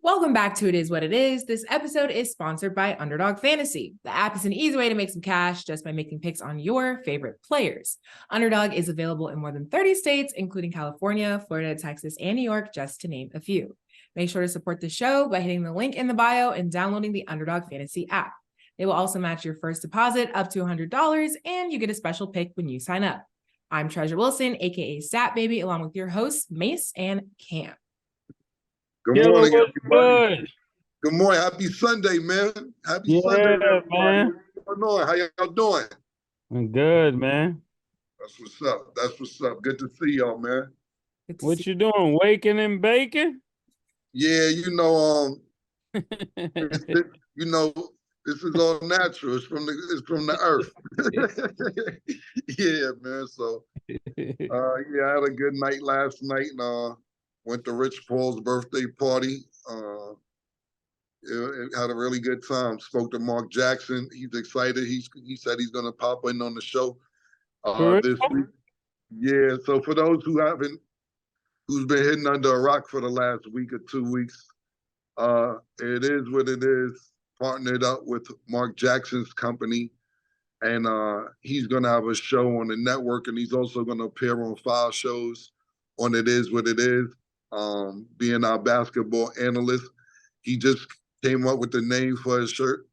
Welcome back to It Is What It Is. This episode is sponsored by Underdog Fantasy. The app is an easy way to make some cash just by making picks on your favorite players. Underdog is available in more than 30 states, including California, Florida, Texas, and New York, just to name a few. Make sure to support the show by hitting the link in the bio and downloading the Underdog Fantasy app. They will also match your first deposit up to $100, and you get a special pick when you sign up. I'm Treasure Wilson, aka Stat Baby, along with your hosts, Mase and Cam. Good morning, everybody. Good morning. Happy Sunday, man. Happy Sunday, everybody. Man. What's going on? How y'all doing? I'm good, man. That's what's up. That's what's up. Good to see y'all, man. What you doing? Waking and baking? Yeah, this is all natural. It's from the earth. Yeah, man. So, I had a good night last night, and went to Rich Paul's birthday party. Had a really good time. Spoke to Mark Jackson. He's excited. He said he's going to pop in on the show this week. Yeah. So for those who's been hitting under a rock for the last week or 2 weeks, It Is What It Is partnered up with Mark Jackson's company, and he's going to have a show on the network, and he's also going to appear on 5 shows on It Is What It Is. Being our basketball analyst, he just came up with the name for his for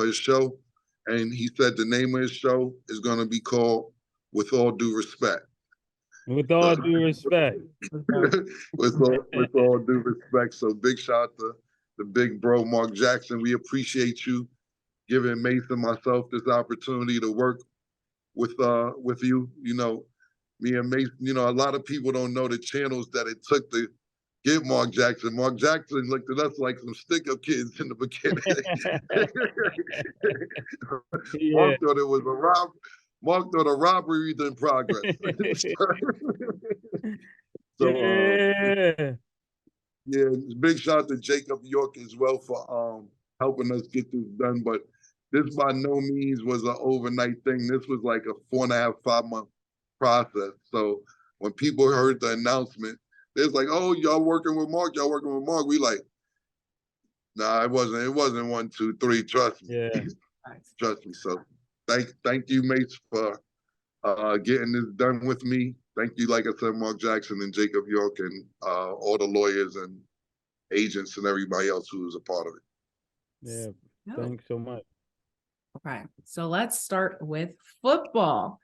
his show, and he said the name of his show is going to be called With All Due Respect. With all due respect. with all due respect. So big shout out to the big bro Mark Jackson. We appreciate you giving Mase and myself this opportunity to work with you. You know, me and Mase, a lot of people don't know the channels that it took to get Mark Jackson. Mark Jackson looked at us like some stick-up kids in the beginning. Yeah. Mark thought it was a robbery in progress. Big shout out to Jacob York as well for helping us get this done. But this by no means was an overnight thing. This was like a 4.5, 5 month process. So when people heard the announcement, they was like, "Oh, y'all working with Mark? Y'all working with Mark?" We like, nah, it wasn't 1, 2, 3. Trust me. Yeah. Trust me. So thank you, mates, for getting this done with me. Thank you, like I said, Mark Jackson and Jacob York and all the lawyers and agents and everybody else who was a part of it. Yeah. Thanks so much. Okay, so let's start with football.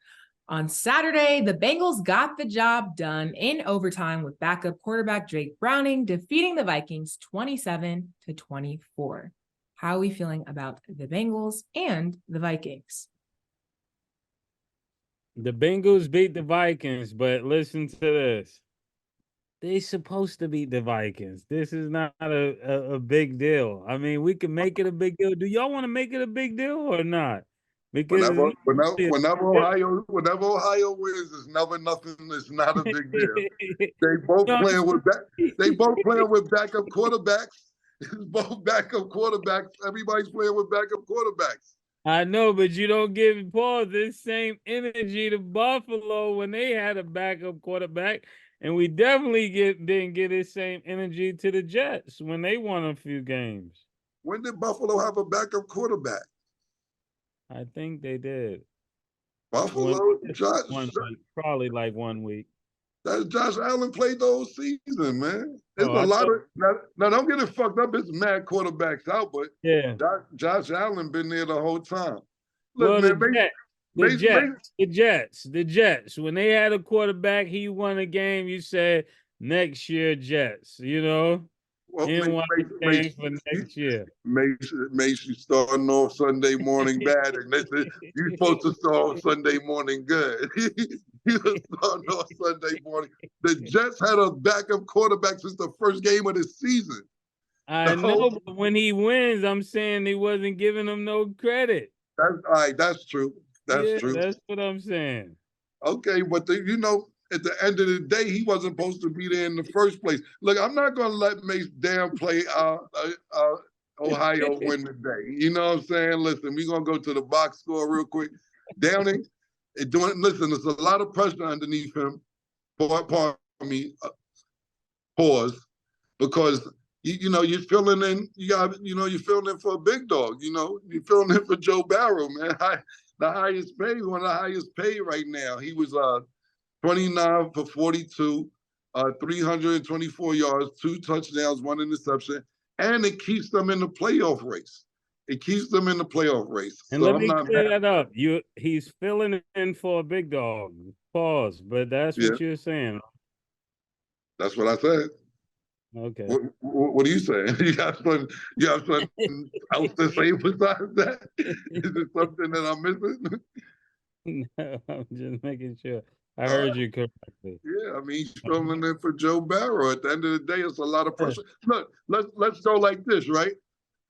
On Saturday, the Bengals got the job done in overtime with backup quarterback Drake Browning defeating the Vikings 27-24. How are we feeling about the Bengals and the Vikings? The Bengals beat the Vikings, but listen to this. They're supposed to beat the Vikings. This is not a big deal. I mean, we can make it a big deal. Do y'all want to make it a big deal or not? Because whenever Ohio wins, it's never nothing. It's not a big deal. They both playing with backup quarterbacks. It's both backup quarterbacks. Everybody's playing with backup quarterbacks. I know, but you don't give Paul this same energy to Buffalo when they had a backup quarterback, and we definitely didn't get this same energy to the Jets when they won a few games. When did Buffalo have a backup quarterback? I think they did. Buffalo? Probably like 1 week. Josh Allen played the whole season, man. There's a lot of now. Don't get it fucked up. It's mad quarterbacks out, but yeah, Josh Allen been there the whole time. Look, the Jets. When they had a quarterback, he won a game. You said next year Jets. You know. Well, Mace, for next year. Mace, you starting off Sunday morning bad, and you're supposed to start off Sunday morning good. You was starting off Sunday morning. The Jets had a backup quarterback since the first game of the season. I know, but when he wins, I'm saying they wasn't giving him no credit. That's true. That's true. That's what I'm saying. Okay, but at the end of the day, he wasn't supposed to be there in the first place. Look, I'm not going to let Mase downplay Ohio win today. You know what I'm saying? Listen, we're going to go to the box score real quick. Downing, listen, there's a lot of pressure underneath him. Pause. Because you're filling in. You're filling in for a big dog. You're filling in for Joe Barrow, man. The highest paid, one of the highest paid right now. He was 29 for 42, 324 yards, 2 touchdowns, 1 interception, and it keeps them in the playoff race. It keeps them in the playoff race. And so let I'm me not clear mad. that up. He's filling in for a big dog. Pause. But that's Yeah, what you're saying. that's what I said. Okay. What are you saying? You have something else to say besides that? Is it something that I'm missing? No, I'm just making sure I Uh, heard you correctly. yeah, I mean, he's filling in for Joe Barrow. At the end of the day, it's a lot of pressure. Look, let's go like this, right?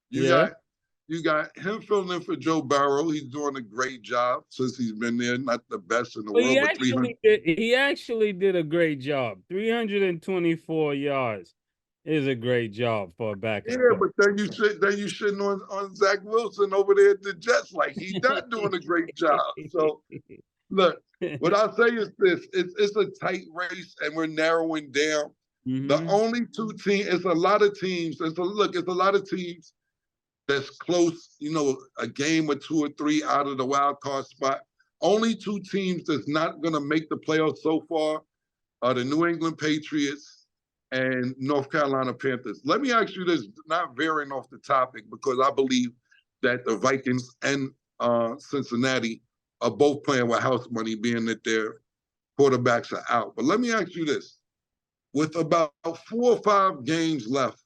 You Yeah. got you got him filling in for Joe Barrow. He's doing a great job since he's been there. Not the best in the Well, world, but 300. he actually did a great job. 324 yards is a great job for a backup. Yeah, but then you shitting on Zach Wilson over there at the Jets like he's not doing a great job. So look, what I'll say is this: it's a tight race, and we're narrowing down. The only 2 teams, it's a lot of teams. It's a lot of teams that's close, a game or 2 or 3 out of the wild card spot. Only 2 teams that's not going to make the playoffs so far are the New England Patriots and North Carolina Panthers. Let me ask you this, not veering off the topic, because I believe that the Vikings and Cincinnati are both playing with house money, being that their quarterbacks are out. But let me ask you this. With about 4 or 5 games left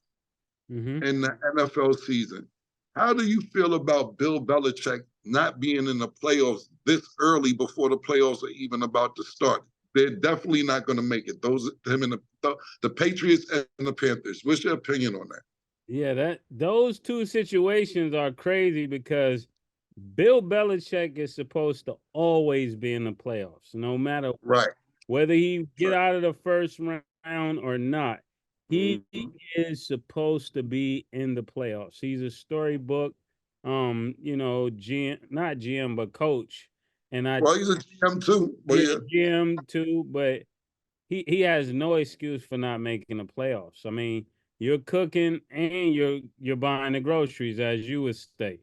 in the NFL season, how do you feel about Bill Belichick not being in the playoffs this early before the playoffs are even about to start? They're definitely not going to make it. Him and the Patriots and the Panthers. What's your opinion on that? Yeah, those 2 situations are crazy because Bill Belichick is supposed to always be in the playoffs, no matter what. Right. Whether he get out of the first round or not. He is supposed to be in the playoffs. He's a storybook, GM, not GM, but coach. And Well, he's a GM too. But yeah. GM too, but he has no excuse for not making the playoffs. I mean, you're cooking and you're buying the groceries, as you would say.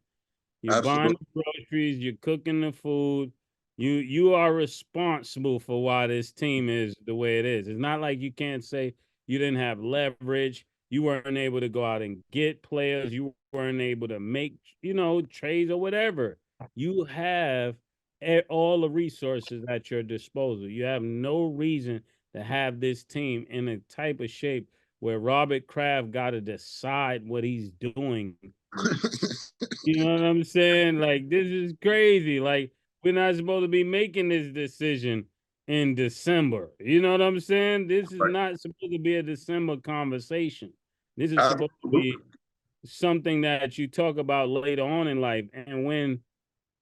You're buying the groceries, you're cooking the food. You are responsible for why this team is the way it is. It's not like you can't say you didn't have leverage. You weren't able to go out and get players. You weren't able to make, trades or whatever. You have all the resources at your disposal. You have no reason to have this team in a type of shape where Robert Kraft got to decide what he's doing. You know what I'm saying? Like, this is crazy. Like, we're not supposed to be making this decision in December. You know what I'm saying? This is not supposed to be a December conversation. This is supposed to be something that you talk about later on in life. And when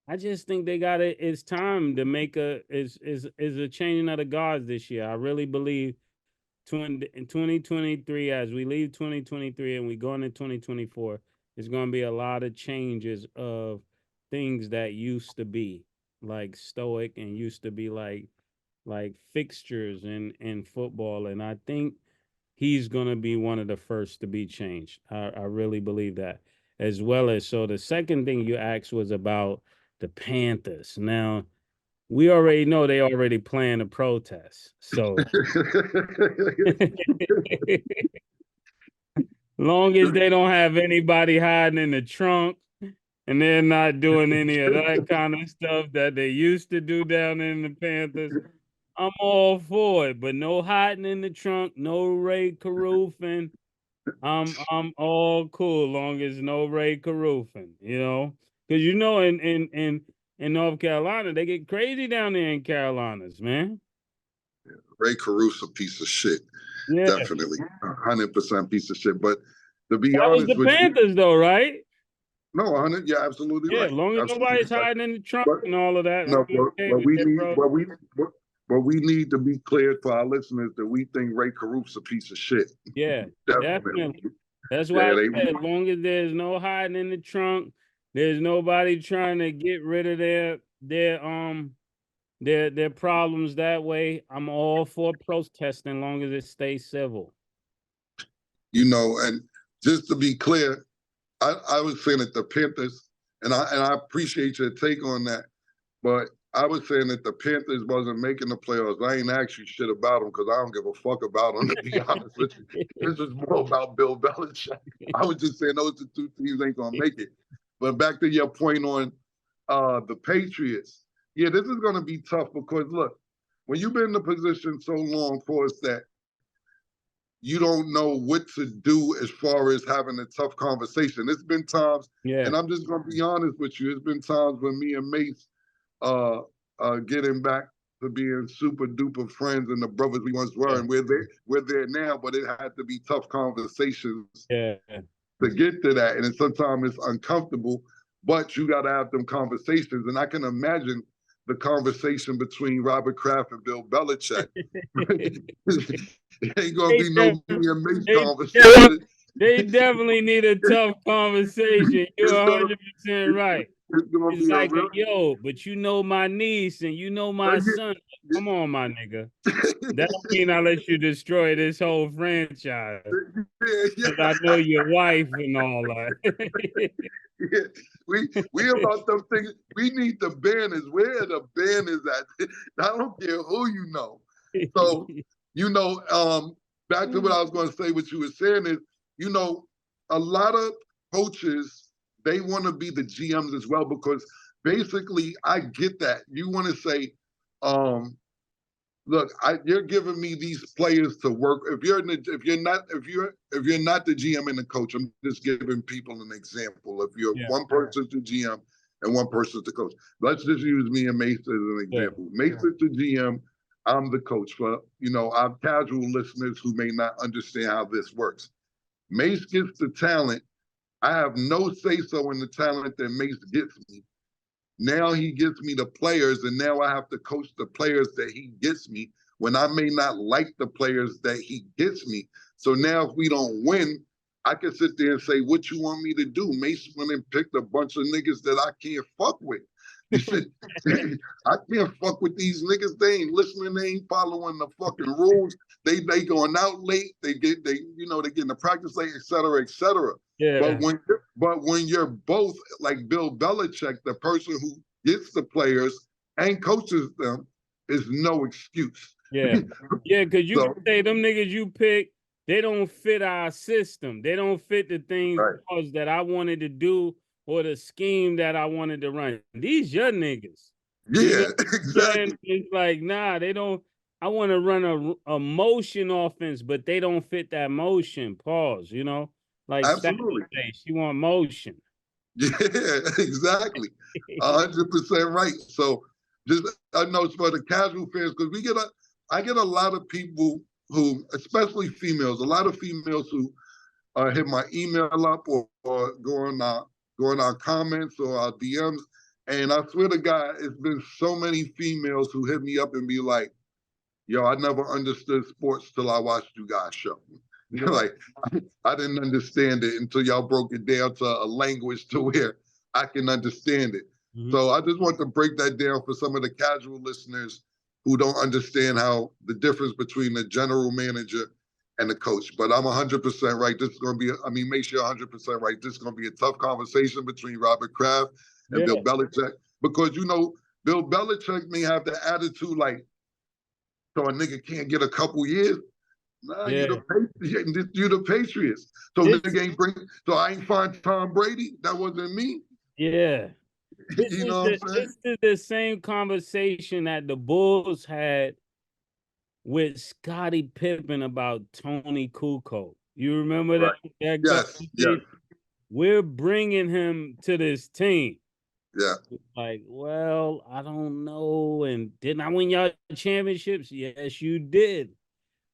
I just think it's time to make a changing of the guards this year. I really believe in 2023, as we leave 2023 and we go into 2024, there's going to be a lot of changes of things that used to be like stoic and used to be like fixtures in football. And I think he's going to be one of the first to be changed. I really believe that. As well as, so the second thing you asked was about the Panthers. Now, we already know they already plan a protest. So long as they don't have anybody hiding in the trunk and they're not doing any of that kind of stuff that they used to do down in the Panthers, I'm all for it. But no hiding in the trunk, no Ray Caruthing. I'm all cool long as no Ray Caruthing, because in North Carolina they get crazy down there in Carolinas, man. Ray Caruth's a piece of shit. Yeah, definitely, 100% piece of shit. But to be that honest was the with Panthers, though, right? no, 100. Yeah, absolutely Yeah, right. as long as nobody's hiding in the trunk and all of that. No, but we need to be clear for our listeners that we think Ray Caruth's a piece of shit. Yeah, definitely. That's why I said, as long as there's no hiding in the trunk, there's nobody trying to get rid of their problems that way. I'm all for protesting, long as it stays civil. And just to be clear, I was saying that the Panthers, and I appreciate your take on that, but I was saying that the Panthers wasn't making the playoffs. I ain't actually shit about them because I don't give a fuck about them, to be honest with you. This is more about Bill Belichick. I was just saying those two teams ain't going to make it. But back to your point on the Patriots, yeah, this is going to be tough because, look, when you've been in the position so long for us that you don't know what to do as far as having a tough conversation. It's been times, and I'm just going to be honest with you, it's been times when me and Mase getting back to being super duper friends and the brothers we once were, and we're there now, but it had to be tough conversations to get to that. And sometimes it's uncomfortable, but you got to have them conversations. And I can imagine the conversation between Robert Kraft and Bill Belichick. It ain't gonna be no me and Mase conversation. They definitely need a tough conversation. You're 100% right. It's like, yo, but you know my niece and you know my son. Come on, my nigga. That don't mean I let you destroy this whole franchise. Because I know your wife and all that. We about them things. We need the banners. Where the banners at? I don't care who you know. So, back to what I was going to say, what you were saying is, a lot of coaches, they want to be the GMs as well, because basically I get that. You want to say, look, you're giving me these players to work. If you're not the GM and the coach, I'm just giving people an example. If you're one person's the GM and one person's the coach, let's just use me and Mase as an example. Mase is the GM. I'm the coach. For our casual listeners who may not understand how this works. Mase gets the talent. I have no say-so in the talent that Mase gets me. Now he gets me the players, and now I have to coach the players that he gets me when I may not like the players that he gets me. So now if we don't win, I can sit there and say, what you want me to do? Mase went and picked a bunch of niggas that I can't fuck with. He said, I can't fuck with these niggas. They ain't listening. They ain't following the fucking rules. They going out late. They get in the practice late, et cetera, et cetera. Yeah. But when you're both like Bill Belichick, the person who gets the players and coaches them, is no excuse. Yeah. Yeah, because you can say them niggas you pick, they don't fit our system. They don't fit the things that I wanted to do or the scheme that I wanted to run. These your niggas. Yeah, exactly. It's like, nah, they don't. I want to run a motion offense, but they don't fit that motion. Pause, Like, absolutely. She want motion. Yeah, exactly. 100% right. So I know it's for the casual fans, because I get a lot of people who, especially females, a lot of females who hit my email up or go on our comments or our DMs. And I swear to God, it's been so many females who hit me up and be like, yo, I never understood sports till I watched you guys show. Like, I didn't understand it until y'all broke it down to a language to where I can understand it. Mm-hmm. So I just want to break that down for some of the casual listeners who don't understand how the difference between the general manager and the coach. But I'm 100% right. This is going to be, make sure 100% right. This is going to be a tough conversation between Robert Kraft and Bill Belichick. Because, Bill Belichick may have the attitude like, so a nigga can't get a couple years. Nah, you're the Patriots. So nigga ain't so I ain't find Tom Brady. That wasn't me. Yeah. This is the same conversation that the Bulls had with Scottie Pippen about Tony Kukoc. You remember that? Yes. We're bringing him to this team. Yeah. Like, well, I don't know. And didn't I win y'all championships? Yes, you did.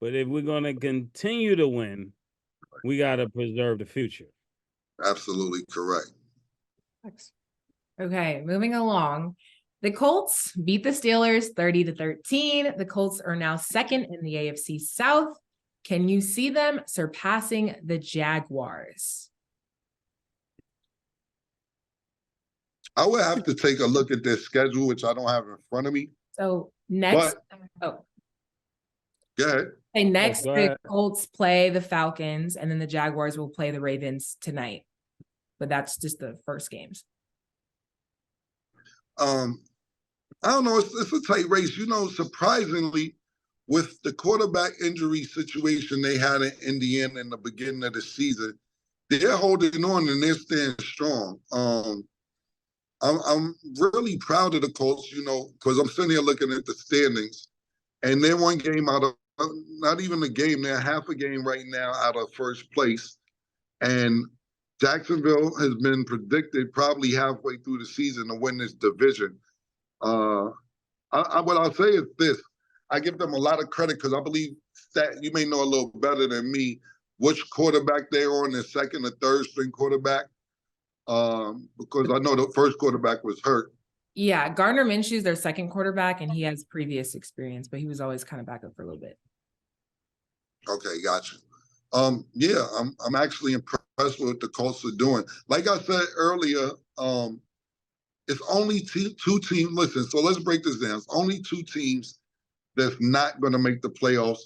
But if we're going to continue to win, we got to preserve the future. Absolutely correct. Okay, moving along. The Colts beat the Steelers 30-13. The Colts are now second in the AFC South. Can you see them surpassing the Jaguars? I would have to take a look at their schedule, which I don't have in front of me. So next, Go ahead. And next, go the ahead. Colts play the Falcons, and then the Jaguars will play the Ravens tonight. But that's just the first games. I don't know. It's a tight race. You know, surprisingly, with the quarterback injury situation they had in Indiana in the beginning of the season, they're holding on and they're staying strong. I'm really proud of the Colts, you know, because I'm sitting here looking at the standings, and they're one game out of, not even a game, they're half a game right now out of first place. And Jacksonville has been predicted probably halfway through the season to win this division. What I'll say is this: I give them a lot of credit because I believe that you may know a little better than me which quarterback they're on, their second or third string quarterback, because I know the first quarterback was hurt. Yeah, Gardner Minshew's their second quarterback, and he has previous experience, but he was always kind of back up for a little bit. Okay, gotcha. Yeah, I'm actually impressed with what the Colts are doing. Like I said earlier, it's only two teams. Listen, so let's break this down. It's only two teams that's not going to make the playoffs.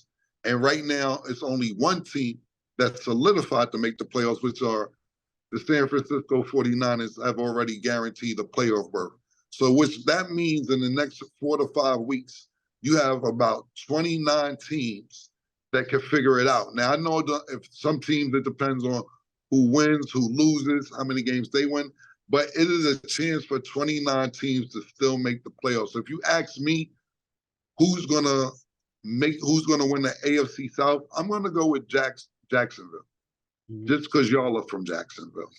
And right now, it's only one team that's solidified to make the playoffs, which are the San Francisco 49ers have already guaranteed a playoff berth. So which that means in the next 4 to 5 weeks, you have about 29 teams that can figure it out. Now, I know if some teams, it depends on who wins, who loses, how many games they win, but it is a chance for 29 teams to still make the playoffs. So if you ask me who's gonna win the AFC South, I'm gonna go with Jacksonville. Mm-hmm. Just because y'all are from Jacksonville.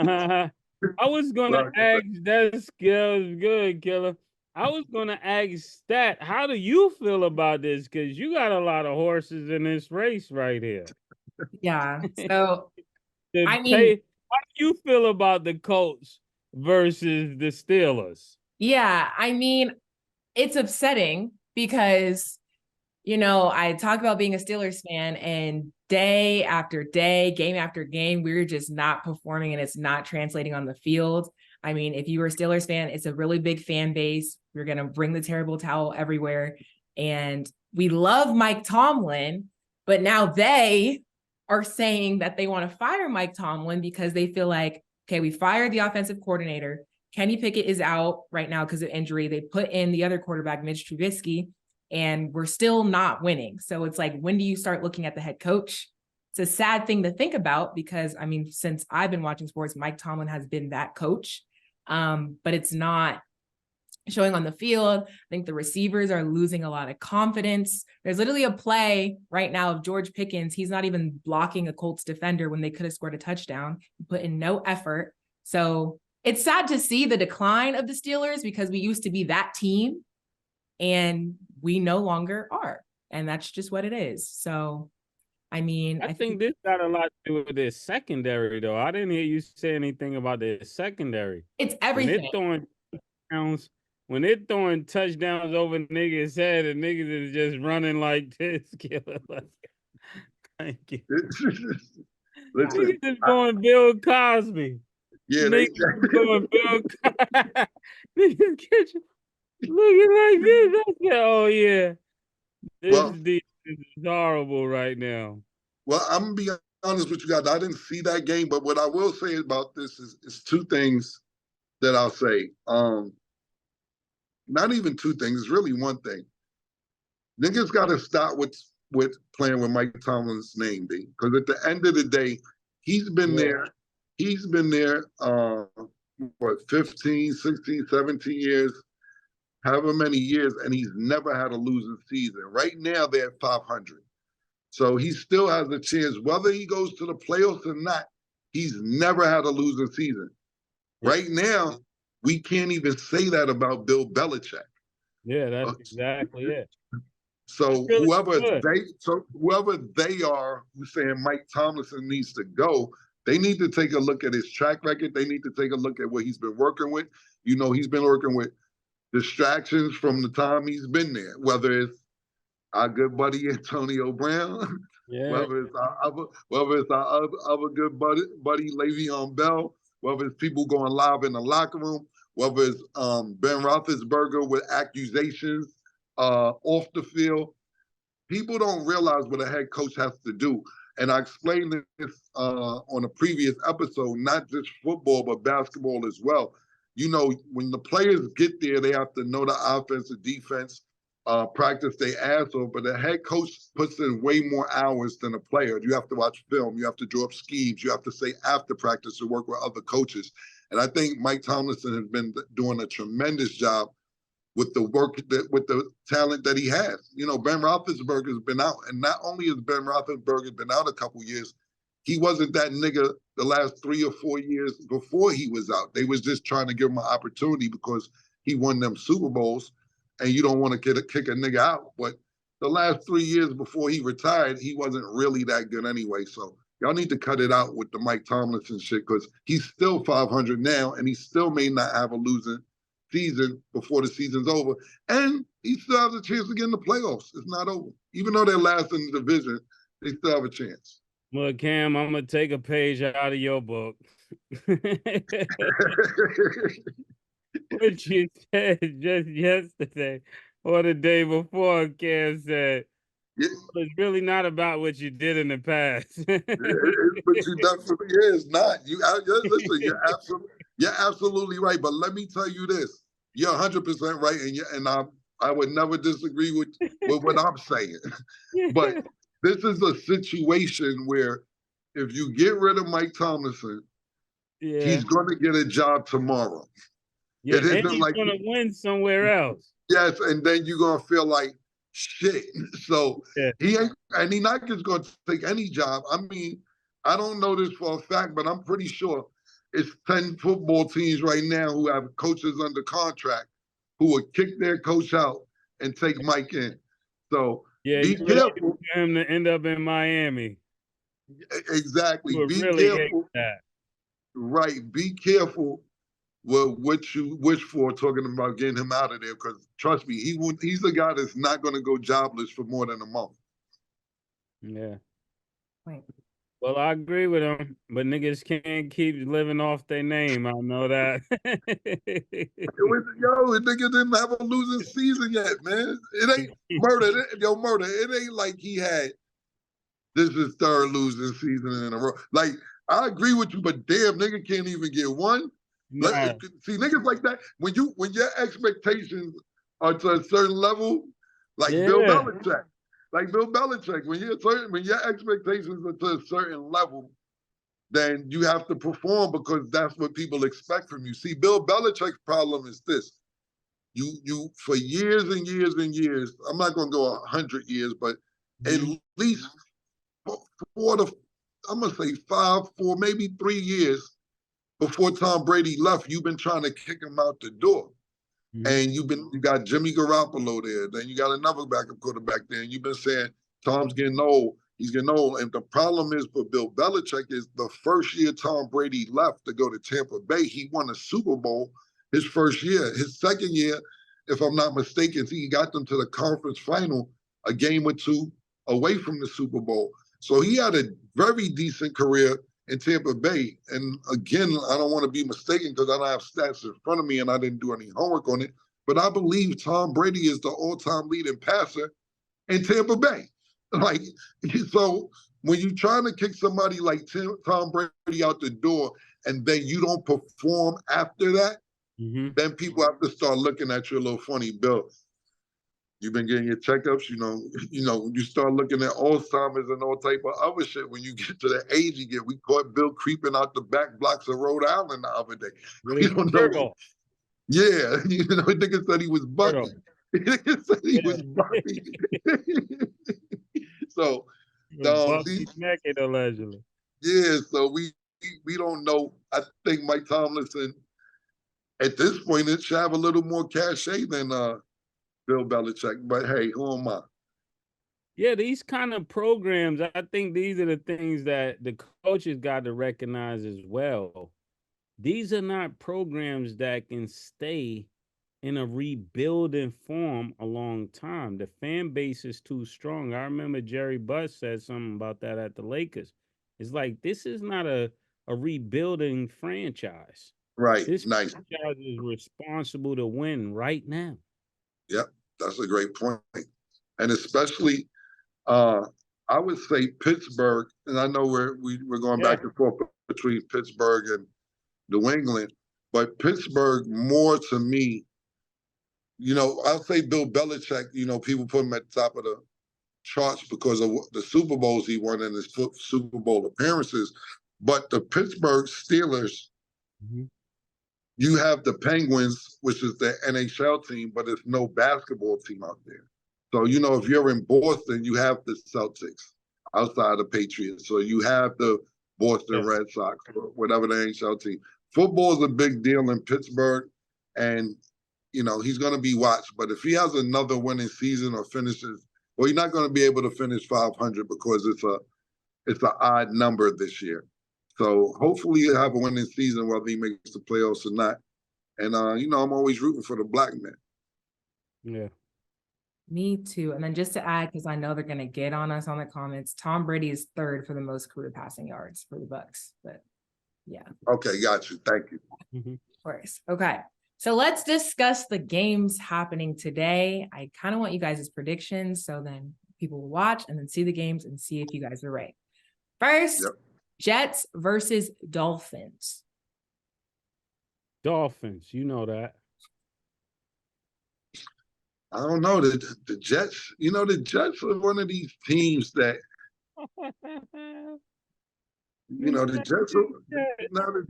I was gonna ask, that skills good, Killer. I was gonna ask Stat, how do you feel about this? Because you got a lot of horses in this race right here. Yeah. So how do you feel about the Colts versus the Steelers? Yeah, I mean, it's upsetting because, you know, I talk about being a Steelers fan, and day after day, game after game, we're just not performing and it's not translating on the field. I mean, if you were a Steelers fan, it's a really big fan base. We're going to bring the terrible towel everywhere. And we love Mike Tomlin, but now they are saying that they want to fire Mike Tomlin because they feel like, okay, we fired the offensive coordinator. Kenny Pickett is out right now because of injury. They put in the other quarterback, Mitch Trubisky, and we're still not winning. So it's like, when do you start looking at the head coach? It's a sad thing to think about because, I mean, since I've been watching sports, Mike Tomlin has been that coach, but it's not showing on the field. I think the receivers are losing a lot of confidence. There's literally a play right now of George Pickens. He's not even blocking a Colts defender when they could have scored a touchdown. He put in no effort. So it's sad to see the decline of the Steelers because we used to be that team and we no longer are. And that's just what it is. So, I mean, I think this got a lot to do with their secondary, though. I didn't hear you say anything about their secondary. It's everything. When they're throwing touchdowns over niggas' head and niggas is just running like this, Killer. Thank you. Listen, niggas is going Bill Cosby. Yeah, niggas is going Bill Cosby. Niggas get you looking like this. Oh, yeah. This defense is horrible right now. Well, I'm going to be honest with you guys. I didn't see that game, but what I will say about this is two things that I'll say. Not even two things. It's really one thing. Niggas got to stop with playing with Mike Tomlin's name, B. Because at the end of the day, he's been there. He's been there, 15, 16, 17 years, however many years, and he's never had a losing season. Right now, they're at 500. So he still has a chance. Whether he goes to the playoffs or not, he's never had a losing season. Right now, we can't even say that about Bill Belichick. Yeah, that's exactly it. So whoever they are who's saying Mike Tomlinson needs to go, they need to take a look at his track record. They need to take a look at what he's been working with. You know, he's been working with distractions from the time he's been there, whether it's our good buddy Antonio Brown, whether it's our other good buddy Le'Veon Bell, whether it's people going live in the locker room, whether it's Ben Roethlisberger with accusations off the field. People don't realize what a head coach has to do. And I explained this on a previous episode, not just football, but basketball as well. You know, when the players get there, they have to know the offense, the defense, practice they ass off. But the head coach puts in way more hours than a player. You have to watch film. You have to draw up schemes. You have to say after practice to work with other coaches. And I think Mike Tomlinson has been doing a tremendous job with the work with the talent that he has. You know, Ben Roethlisberger's been out, and not only has Ben Roethlisberger been out a couple years, he wasn't that nigga the last 3 or 4 years before he was out. They was just trying to give him an opportunity because he won them Super Bowls, and you don't want to kick a nigga out. But the last 3 years before he retired, he wasn't really that good anyway. So y'all need to cut it out with the Mike Tomlinson shit, because he's still 500 now, and he still may not have a losing season before the season's over, and he still has a chance to get in the playoffs. It's not over. Even though they're last in the division, they still have a chance. Well, Cam, I'm gonna take a page out of your book. What you said just yesterday or the day before, Cam said, it's really not about what you did in the past. But you definitely is not. Listen, you're absolutely right. But let me tell you this: you're 100% right, and I would never disagree with what I'm saying. But this is a situation where if you get rid of Mike Tomlinson, he's going to get a job tomorrow. Yeah, and he's like going to win somewhere else. Yes, and then you're going to feel like shit. So he's not just going to take any job. I mean, I don't know this for a fact, but I'm pretty sure it's 10 football teams right now who have coaches under contract who would kick their coach out and take Mike in. So be careful. For him to end up in Miami. Exactly. Be really careful. Right. Be careful with what you wish for, talking about getting him out of there, because trust me, he's a guy that's not going to go jobless for more than a month. Yeah. Right. Well, I agree with him, but niggas can't keep living off their name. I know that. Nigga didn't have a losing season yet, man. It ain't murder. Murder. It ain't like he had this is third losing season in a row. Like, I agree with you, but damn, nigga can't even get one. Nah. See, niggas like that, when your expectations are to a certain level, like Bill Belichick. Like Bill Belichick, when your expectations are to a certain level, then you have to perform because that's what people expect from you. See, Bill Belichick's problem is this. You for years and years and years, I'm not going to go 100 years, but at least 4 maybe 3 years before Tom Brady left, you've been trying to kick him out the door. And you got Jimmy Garoppolo there. Then you got another backup quarterback there. And you've been saying, Tom's getting old. He's getting old. And the problem is for Bill Belichick is the first year Tom Brady left to go to Tampa Bay, he won a Super Bowl his first year. His second year, if I'm not mistaken, he got them to the conference final, a game or two away from the Super Bowl. So he had a very decent career in Tampa Bay. And again, I don't want to be mistaken because I don't have stats in front of me and I didn't do any homework on it, but I believe Tom Brady is the all-time leading passer in Tampa Bay. Like, so when you're trying to kick somebody like Tom Brady out the door and then you don't perform after that, then people have to start looking at you a little funny. Bill, you've been getting your checkups, you start looking at Alzheimer's and all type of other shit. When you get to the age you get, we caught Bill creeping out the back blocks of Rhode Island the other day. We don't know. Yeah, nigga said he was bucky. Nigga said he was bucky. So, he's naked allegedly. Yeah, so we don't know. I think Mike Tomlinson, at this point, it should have a little more cachet than Bill Belichick, but hey, who am I? Yeah, these kind of programs, I think these are the things that the coaches got to recognize as well. These are not programs that can stay in a rebuilding form a long time. The fan base is too strong. I remember Jerry Buss said something about that at the Lakers. It's like, this is not a rebuilding franchise. Right, This nice. franchise is responsible to win right now. Yep, That's a great point. And especially, I would say Pittsburgh, and I know we're going back and forth between Pittsburgh and New England, but Pittsburgh more to me, I'll say Bill Belichick, people put him at the top of the charts because of the Super Bowls he won and his Super Bowl appearances. But the Pittsburgh Steelers, you have the Penguins, which is the NHL team, but there's no basketball team out there. So, if you're in Boston, you have the Celtics outside the Patriots. So you have the Boston Red Sox or whatever the NHL team. Football is a big deal in Pittsburgh, and, he's going to be watched. But if he has another winning season or finishes, well, you're not going to be able to finish 500 because it's an odd number this year. So hopefully he'll have a winning season whether he makes the playoffs or not. And, I'm always rooting for the black man. Yeah. Me too. And then just to add, because I know they're going to get on us on the comments, Tom Brady is third for the most career passing yards for the Bucks. But yeah. Okay, got you. Thank you. Of course. Okay. So let's discuss the games happening today. I kind of want you guys' predictions so then people will watch and then see the games and see if you guys are right. First, Jets versus Dolphins. Dolphins, you know that. I don't know. The Jets, the Jets are one of these teams that, the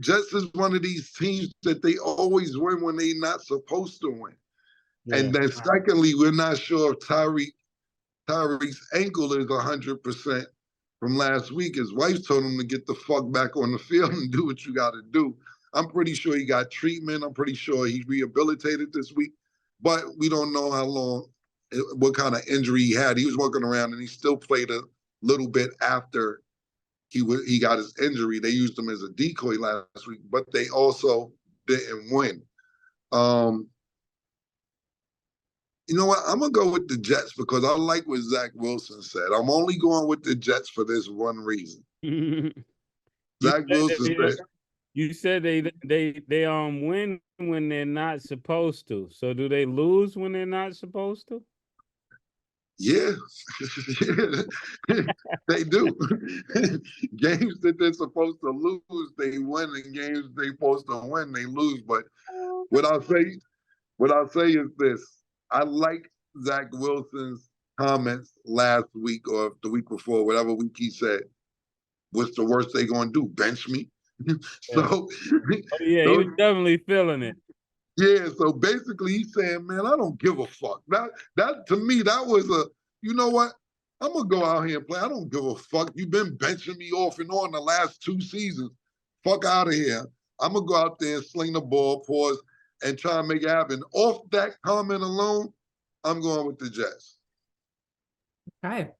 Jets is one of these teams that they always win when they're not supposed to win. Yeah. And then secondly, we're not sure if Tyreek's ankle is 100% from last week. His wife told him to get the fuck back on the field and do what you got to do. I'm pretty sure he got treatment. I'm pretty sure he's rehabilitated this week. But we don't know how long, what kind of injury he had. He was walking around and he still played a little bit after he got his injury. They used him as a decoy last week, but they also didn't win. You know what? I'm going to go with the Jets because I like what Zach Wilson said. I'm only going with the Jets for this one reason. Zach Wilson said... You said they win when they're not supposed to. So do they lose when they're not supposed to? Yeah, they do. Games that they're supposed to lose, they win, and games they're supposed to win, they lose. But what I'll say is this: I like Zach Wilson's comments last week or the week before, whatever week he said. What's the worst they gonna do? Bench me? So he was definitely feeling it. Yeah, so basically he's saying, man, I don't give a fuck. That to me, that was you know what? I'm gonna go out here and play. I don't give a fuck. You've been benching me off and on the last 2 seasons. Fuck out of here. I'm gonna go out there and sling the ball, pause, and try and make it happen. Off that comment alone, I'm going with the Jets. Okay.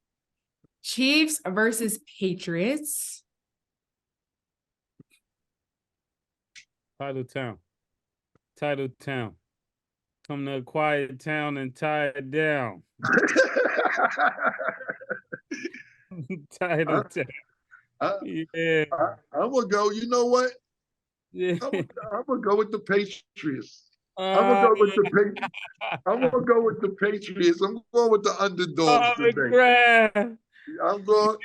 Chiefs versus Patriots. Title town. Come to a quiet town and tie it down. Title town. Yeah. I'm going to go, you know what? Yeah. I'm going to go with the Patriots. I'm going to go with the Patriots. I'm going to go with the Patriots. I'm going with the Underdogs today. I'm going.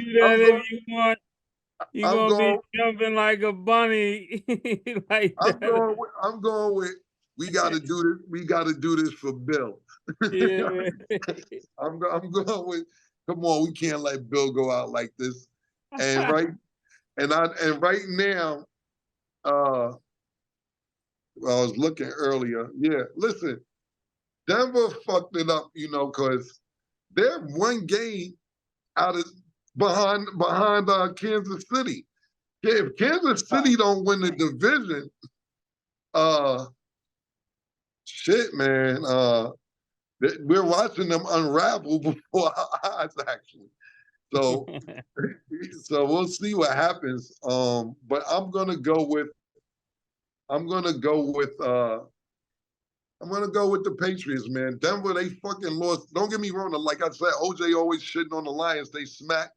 You're gonna be jumping like a bunny. Like that. I'm going with we gotta do this. We gotta do this for Bill. Yeah. I'm going with come on, we can't let Bill go out like this. And right now, I was looking earlier. Yeah, listen, Denver fucked it up, because they're one game out of behind Kansas City. If Kansas City don't win the division, shit, man. We're watching them unravel before our eyes, actually. So we'll see what happens. But I'm gonna go with the Patriots, man. Denver, they fucking lost. Don't get me wrong. Like I said, OJ always shitting on the Lions. They smacked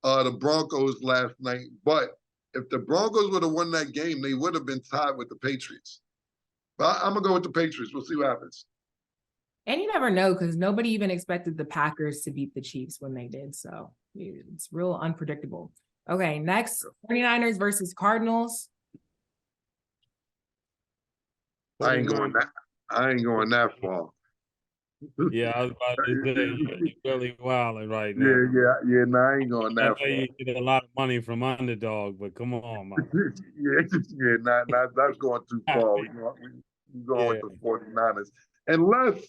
the Broncos last night. But if the Broncos would have won that game, they would have been tied with the Patriots. But I'm going to go with the Patriots. We'll see what happens. And you never know because nobody even expected the Packers to beat the Chiefs when they did. So it's real unpredictable. Okay, next 49ers versus Cardinals. I ain't going that far. Yeah, I was about to say, you're really wilding right now. Yeah. No, I ain't going that far. You get a lot of money from Underdog, but come on, man. That's going too far. We're going with the 49ers. Unless,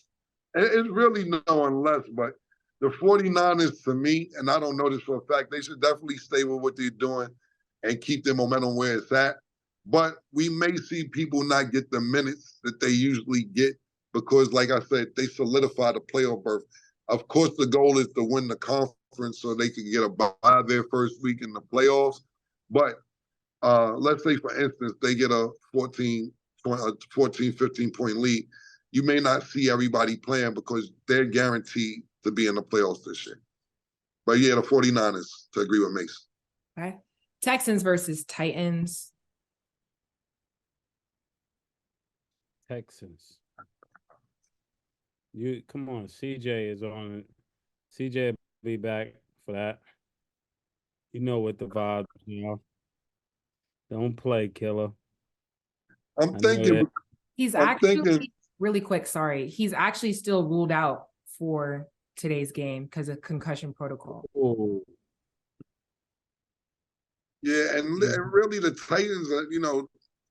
it's really no unless, but the 49ers, to me, and I don't know this for a fact, they should definitely stay with what they're doing and keep their momentum where it's at. But we may see people not get the minutes that they usually get because, like I said, they solidify the playoff berth. Of course, the goal is to win the conference so they can get a bye their first week in the playoffs. But let's say, for instance, they get a 14, 15-point lead. You may not see everybody playing because they're guaranteed to be in the playoffs this year. But yeah, the 49ers, to agree with Mase. Okay. Texans versus Titans. Texans. You come on, CJ is on it. CJ will be back for that. You know what the vibes are. Don't play, killer. I'm thinking really quick, sorry. He's actually still ruled out for today's game because of concussion protocol. Ooh. Yeah, and really the Titans,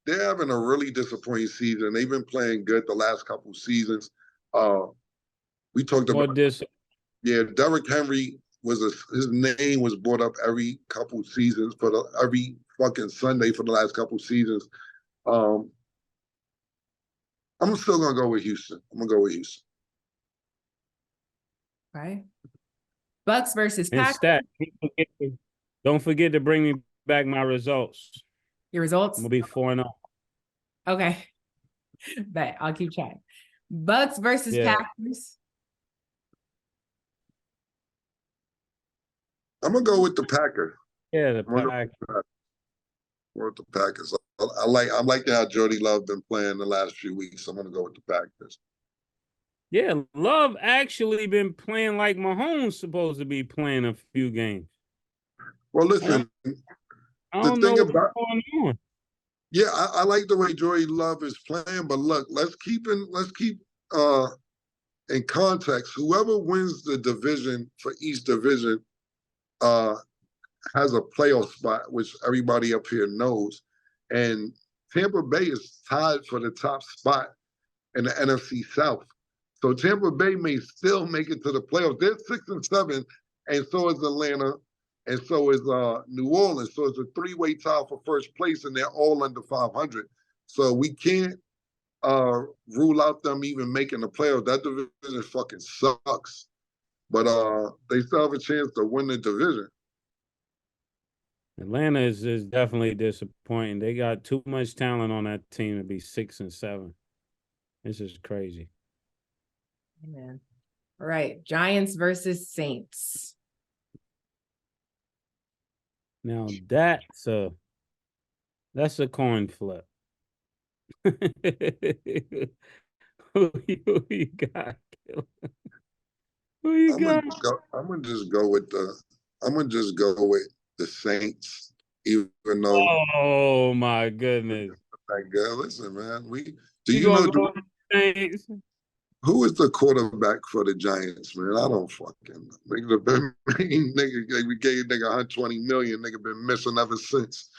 they're having a really disappointing season. They've been playing good the last couple of seasons. We talked about Derrick Henry his name was brought up every couple of seasons every fucking Sunday for the last couple of seasons. I'm still gonna go with Houston. Okay. Bucks versus Packers. Don't forget to bring me back my results. Your results? I'm gonna be 4-0. Okay. Bet I'll keep track. Bucks versus Packers. I'm gonna go with the Packers. Yeah, the Packers. With the Packers. I like how Jordy Love been playing the last few weeks. I'm gonna go with the Packers. Yeah, Love actually been playing like Mahomes supposed to be playing a few games. Well, listen, I don't know what's going on. Yeah, I like the way Jordy Love is playing, but look, let's keep in context. Whoever wins the division for each division has a playoff spot, which everybody up here knows. And Tampa Bay is tied for the top spot in the NFC South. So Tampa Bay may still make it to the playoffs. They're 6-7, and so is Atlanta, and so is New Orleans. So it's a three-way tie for first place, and they're all under 500. So we can't rule out them even making the playoffs. That division fucking sucks. But they still have a chance to win the division. Atlanta is definitely disappointing. They got too much talent on that team to be 6-7. This is crazy. Amen. All right. Giants versus Saints. Now that's a coin flip. Who you got? Who you got? I'm gonna just go with the Saints, even though. Oh my goodness! Like, listen, man. Saints? Who is the quarterback for the Giants, man? I don't fucking know. We gave nigga $120 million. Nigga been missing ever since.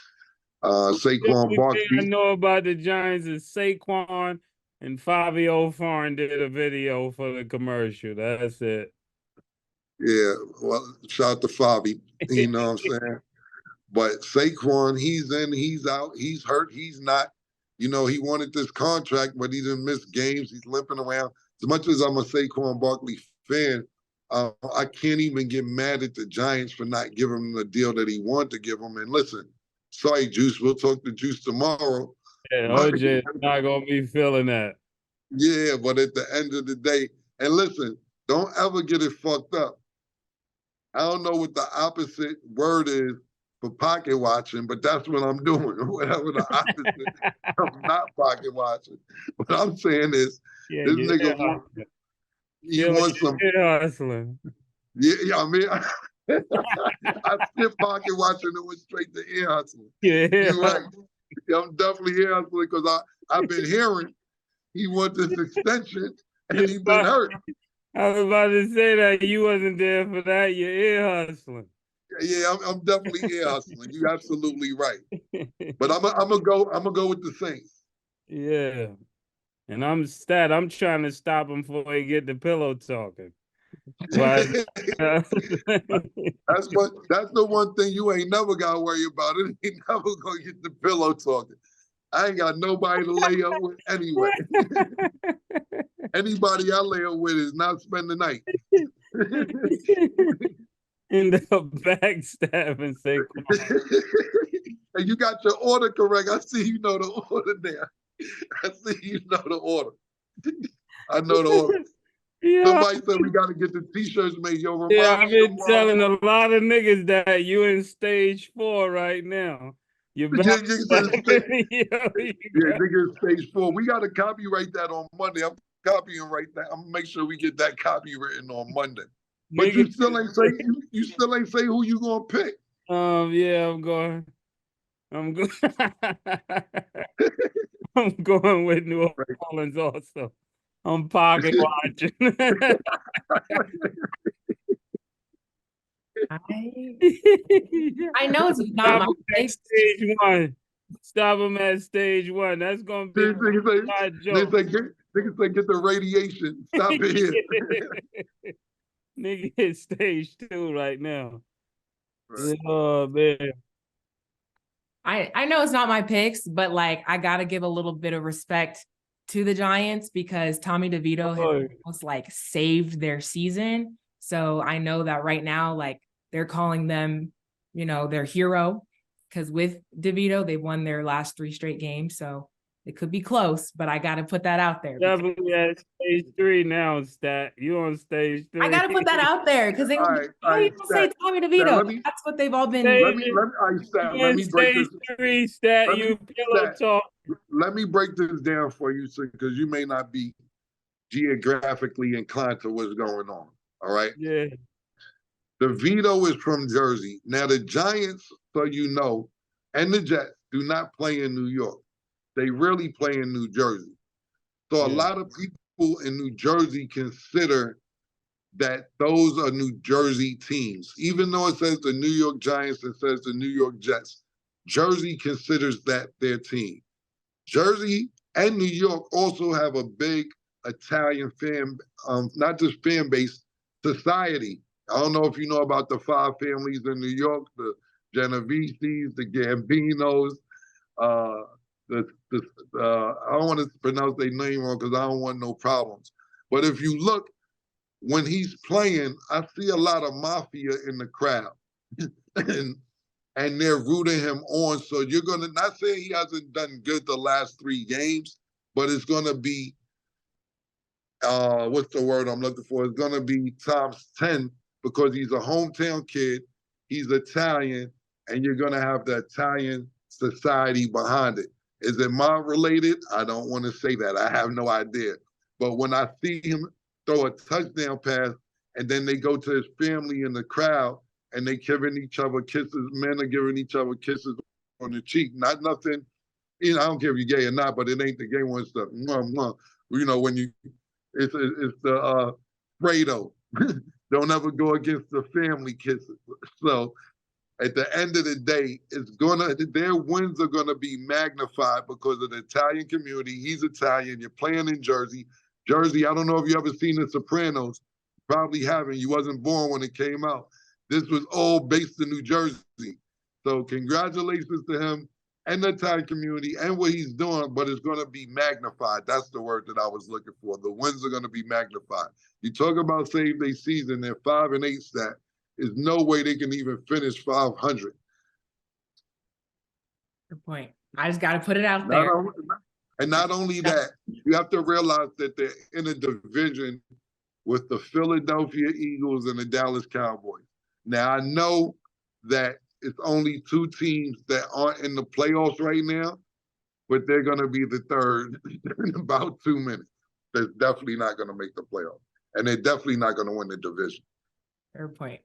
Saquon Barkley. I know about the Giants is Saquon and Fabio Foreign did a video for the commercial. That's it. Yeah, well, shout out to Fabi. You know what I'm saying? But Saquon, he's in, he's out, he's hurt, he's not. He wanted this contract, but he didn't miss games. He's limping around. As much as I'm a Saquon Barkley fan, I can't even get mad at the Giants for not giving him the deal that he wanted to give him. And listen, sorry, Juice, we'll talk to Juice tomorrow. Yeah, OJ is not going to be feeling that. Yeah, but at the end of the day, and listen, don't ever get it fucked up. I don't know what the opposite word is for pocket watching, but that's what I'm doing. Whatever the opposite, I'm not pocket watching. What I'm saying is, this nigga He wants some. Hustling. Yeah, I mean, I skipped pocket watching and went straight to ear hustling. Yeah. You're right. Yeah, I'm definitely ear hustling because I've been hearing he wants this extension and he's been hurt. I was about to say that you wasn't there for that. You're ear hustling. Yeah, I'm definitely ear hustling. You're absolutely right. But I'm gonna go with the Saints. Yeah. And I'm trying to stop him before he get the pillow talking. But That's the one thing you ain't never gotta worry about. It ain't never gonna get the pillow talking. I ain't got nobody to lay up with anyway. Anybody I lay up with is not spend the night. End up backstabbing Saquon. And you got your order correct. I see you know the order there. I see you know the order. I know the order. Yeah. Somebody said we got to get the t-shirts made. Yo, Yeah, I've been telling a lot of niggas that you in stage 4 right now. You're back. Niggas stage 4. We got to copyright that on Monday. I'm copying right now. I'm gonna make sure we get that copywritten on Monday. But you still ain't say who you gonna pick. Yeah, I'm going. I'm going with New Orleans also. I'm pocket watching. I know it's not my pick. Stage 1. Stop him at stage 1. That's gonna be my joke. Niggas say get the radiation. Stop it here. Nigga hit stage 2 right now. Right. Oh man. I know it's not my picks, but like I gotta give a little bit of respect to the Giants because Tommy DeVito has almost like saved their season. So I know that right now, like they're calling them, you know, their hero because with DeVito, they won their last 3 straight games. So it could be close, but I got to put that out there. Definitely at stage 3 now, Stat. You on stage 3. I got to put that out there because they say Tommy DeVito. That's what they've all been. Let me break this. Stage 3, Stat. You pillow talk. Let me break this down for you, because you may not be geographically inclined to what's going on. All right. Yeah. DeVito is from Jersey. Now the Giants, so you know, and the Jets do not play in New York. They really play in New Jersey. So a lot of people in New Jersey consider that those are New Jersey teams. Even though it says the New York Giants and says the New York Jets, Jersey considers that their team. Jersey and New York also have a big Italian fan, not just fan base, society. I don't know if you know about the 5 families in New York, the Genoveses, the Gambinos, I don't want to pronounce their name wrong because I don't want no problems. But if you look, when he's playing, I see a lot of mafia in the crowd. and they're rooting him on. So you're going to, not saying he hasn't done good the last 3 games, but it's going to be, what's the word I'm looking for? It's going to be times 10 because he's a hometown kid, he's Italian, and you're going to have the Italian society behind it. Is it mob related? I don't want to say that. I have no idea. But when I see him throw a touchdown pass and then they go to his family in the crowd and they giving each other kisses, men are giving each other kisses on the cheek, not nothing, you know, I don't care if you're gay or not, but it ain't the gay one stuff. You know, when you, it's the Fredo. Don't ever go against the family kisses. So at the end of the day, their wins are gonna be magnified because of the Italian community. He's Italian. You're playing in Jersey. Jersey, I don't know if you ever seen The Sopranos. Probably haven't. You wasn't born when it came out. This was all based in New Jersey. So congratulations to him and the Italian community and what he's doing, but it's gonna be magnified. That's the word that I was looking for. The wins are gonna be magnified. You talk about save their season, they're 5-8 stat. There's no way they can even finish 500. Good point. I just got to put it out there. And not only that, you have to realize that they're in a division with the Philadelphia Eagles and the Dallas Cowboys. Now, I know that it's only 2 teams that aren't in the playoffs right now, but they're going to be the third in about 2 minutes. They're definitely not going to make the playoffs. and they're definitely not going to win the division. Fair point.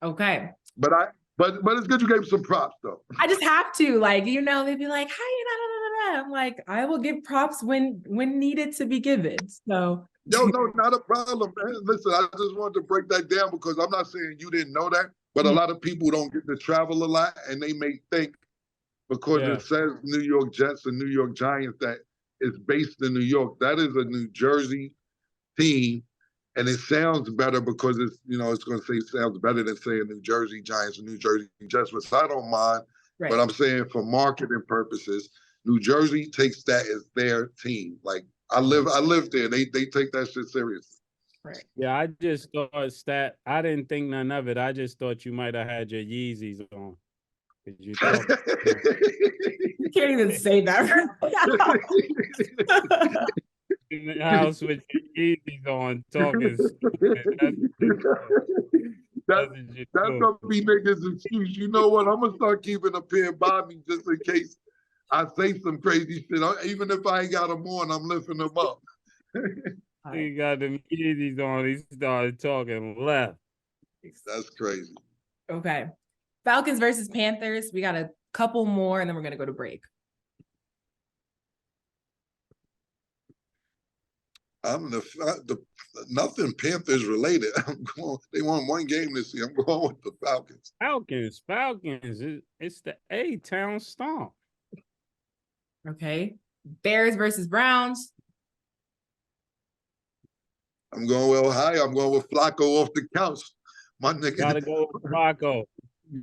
Okay. But it's good you gave some props though. I just have to, like, you know, they'd be like, "Hi, I'm like, I will give props when needed to be given. So No, not a problem, man. Listen, I just wanted to break that down because I'm not saying you didn't know that, but a lot of people don't get to travel a lot, and they may think because it says New York Jets and New York Giants that it's based in New York. That is a New Jersey team, and it sounds better because it's, you know, it's going to say it sounds better than saying New Jersey Giants or New Jersey Jets, which I don't mind. Right. But I'm saying for marketing purposes, New Jersey takes that as their team. Like I live there. They take that shit seriously. Right. Yeah, I just thought I didn't think none of it. I just thought you might have had your Yeezys on. You can't even say that. In the house with your Yeezys on, talking. That's gonna be niggas' excuse. You know what? I'm gonna start keeping a pair by me just in case I say some crazy shit. Even if I ain't got them on, I'm lifting them up. He got them Yeezys on. He started talking left. That's crazy. Okay. Falcons versus Panthers. We got a couple more, and then we're going to go to break. I'm nothing Panthers related. They won one game this year. I'm going with the Falcons. Falcons. It's the A-Town Stomp. Okay. Bears versus Browns. I'm going with Ohio. I'm going with Flacco off the couch. My nigga. Gotta go with Flacco.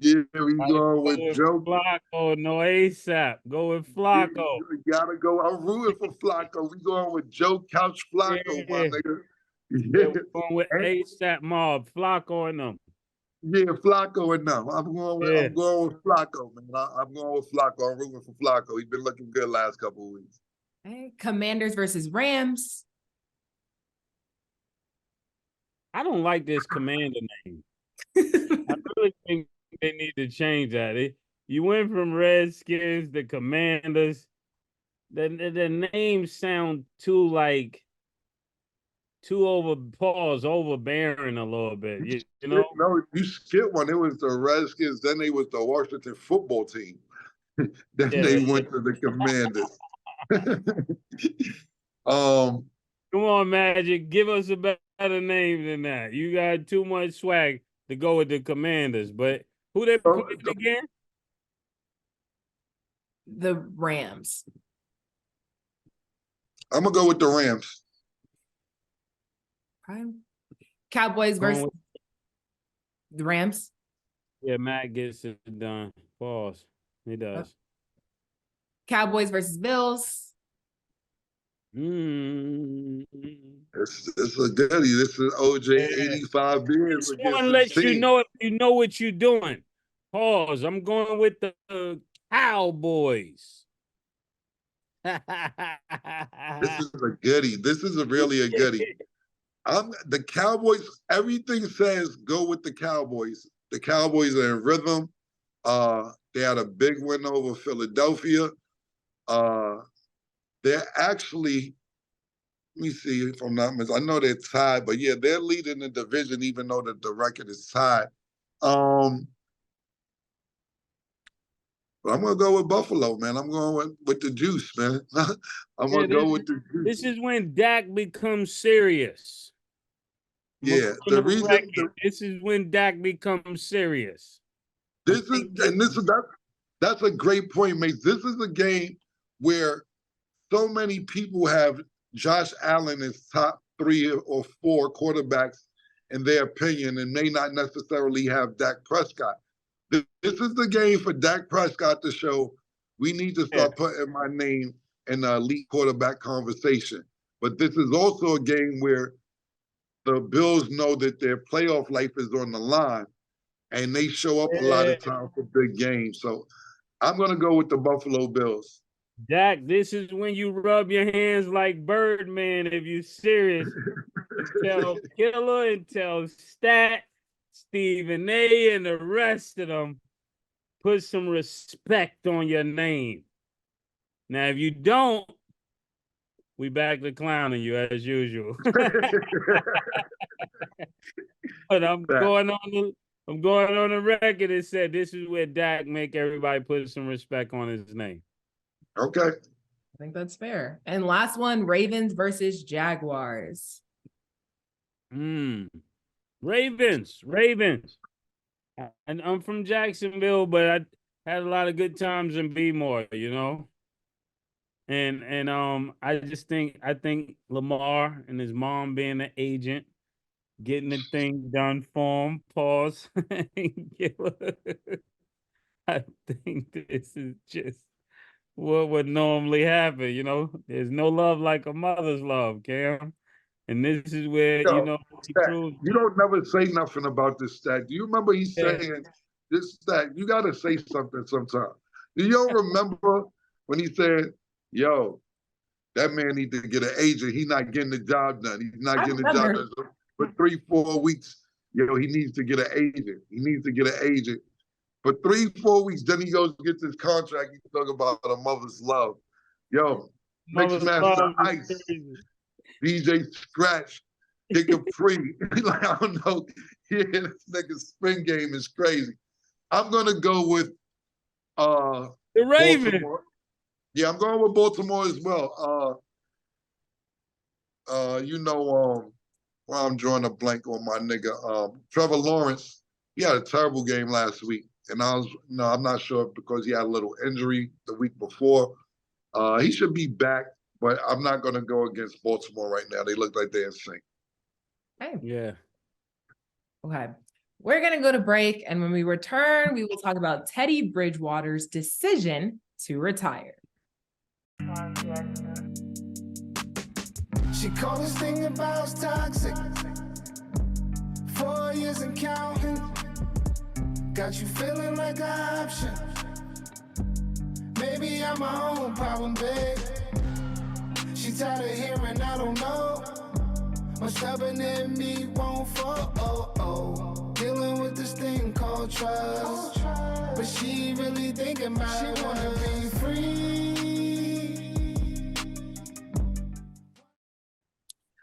Yeah, we going with Joe. Flacco, no ASAP. Go with Flacco. You gotta go. I'm rooting for Flacco. We going with Joe Couch Flacco, my nigga. Yeah, we're going with ASAP Mob, Flacco and them. Yeah, Flacco and them. I'm going with Flacco, man. I'm going with Flacco. I'm rooting for Flacco. He's been looking good last couple of weeks. Okay. Commanders versus Rams. I don't like this commander name. I really think they need to change that. You went from Redskins to Commanders. The names sound too overbearing a little bit. You know? No, you skipped one. It was the Redskins. Then they was the Washington football team. Then they went to the Commanders. Come on, Magic. Give us a better name than that. You got too much swag to go with the Commanders. But who they playing again? The Rams. I'm going to go with the Rams. Okay. Cowboys versus the Rams. Yeah, Matt gets it done. Pause. He does. Cowboys versus Bills. It's a goodie. This is OJ 85 beers. This one lets you know if you know what you're doing. Pause. I'm going with the Cowboys. This is a goodie. This is really a goodie. The Cowboys, everything says go with the Cowboys. The Cowboys are in rhythm. They had a big win over Philadelphia. They're actually, let me see if I'm not mistaken. I know they're tied, but yeah, they're leading the division even though the record is tied. But I'm going to go with Buffalo, man. I'm going with the juice, man. I'm going to go with the juice. This is when Dak becomes serious. Yeah, this is when Dak becomes serious. That's a great point, mate. This is a game where so many people have Josh Allen as top 3 or 4 quarterbacks in their opinion and may not necessarily have Dak Prescott. This is the game for Dak Prescott to show we need to start putting my name in the elite quarterback conversation. But this is also a game where the Bills know that their playoff life is on the line and they show up a lot of times for big games. So I'm going to go with the Buffalo Bills. Dak, this is when you rub your hands like Birdman if you're serious. Tell Killer and tell Stat, Stephen A, and the rest of them, put some respect on your name. Now, if you don't, we back to clowning you as usual. But I'm going on the record and said this is where Dak make everybody put some respect on his name. Okay. I think that's fair. And last one, Ravens versus Jaguars. Ravens. And I'm from Jacksonville, but I had a lot of good times in B-more, you know. And I think Lamar and his mom being the agent, getting the thing done for him. Pause. I think this is just what would normally happen, you know. There's no love like a mother's love, Cam. And this is where, Yo, you know, he Stat, proved you don't never say nothing about this stat. Do you remember he saying this stat? You got to say something sometime. Do you remember when he said, yo, that man need to get an agent. He's not getting the job done. He's not getting the job done. So for 3-4 weeks, he needs to get an agent. He needs to get an agent. For 3-4 weeks, then he goes gets his contract. He's talking about a mother's love. Yo, Mixmaster Ice, DJ Scratch, Kick Capri. Like, I don't know. Yeah, this nigga's spin game is crazy. I'm gonna go with the Ravens. Baltimore. Yeah, I'm going with Baltimore as well. Well, I'm drawing a blank on my nigga. Trevor Lawrence, he had a terrible game last week. And I'm not sure because he had a little injury the week before. He should be back, but I'm not going to go against Baltimore right now. They look like they're in sync. Okay. Yeah. Okay. We're going to go to break. And when we return, we will talk about Teddy Bridgewater's decision to retire. She called this thing about toxic. 4 years and counting. Got you feeling like an option. Maybe I'm my own problem, babe. She tired of hearing I don't know. My stubborn in me won't fall. Dealing with this thing called trust. But she really thinking about it. She wanna be free.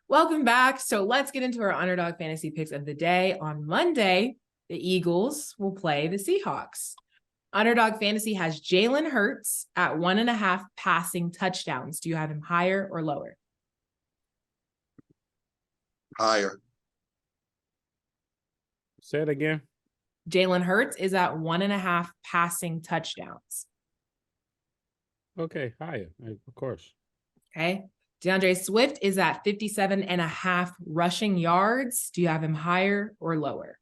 Welcome back. So let's get into our Underdog fantasy picks of the day. On Monday, the Eagles will play the Seahawks. Underdog Fantasy has Jalen Hurts at 1.5 passing touchdowns. Do you have him higher or lower? Higher. Say it again. Jalen Hurts is at 1.5 passing touchdowns. Okay, higher, of course. Okay. DeAndre Swift is at 57.5 rushing yards. Do you have him higher or lower?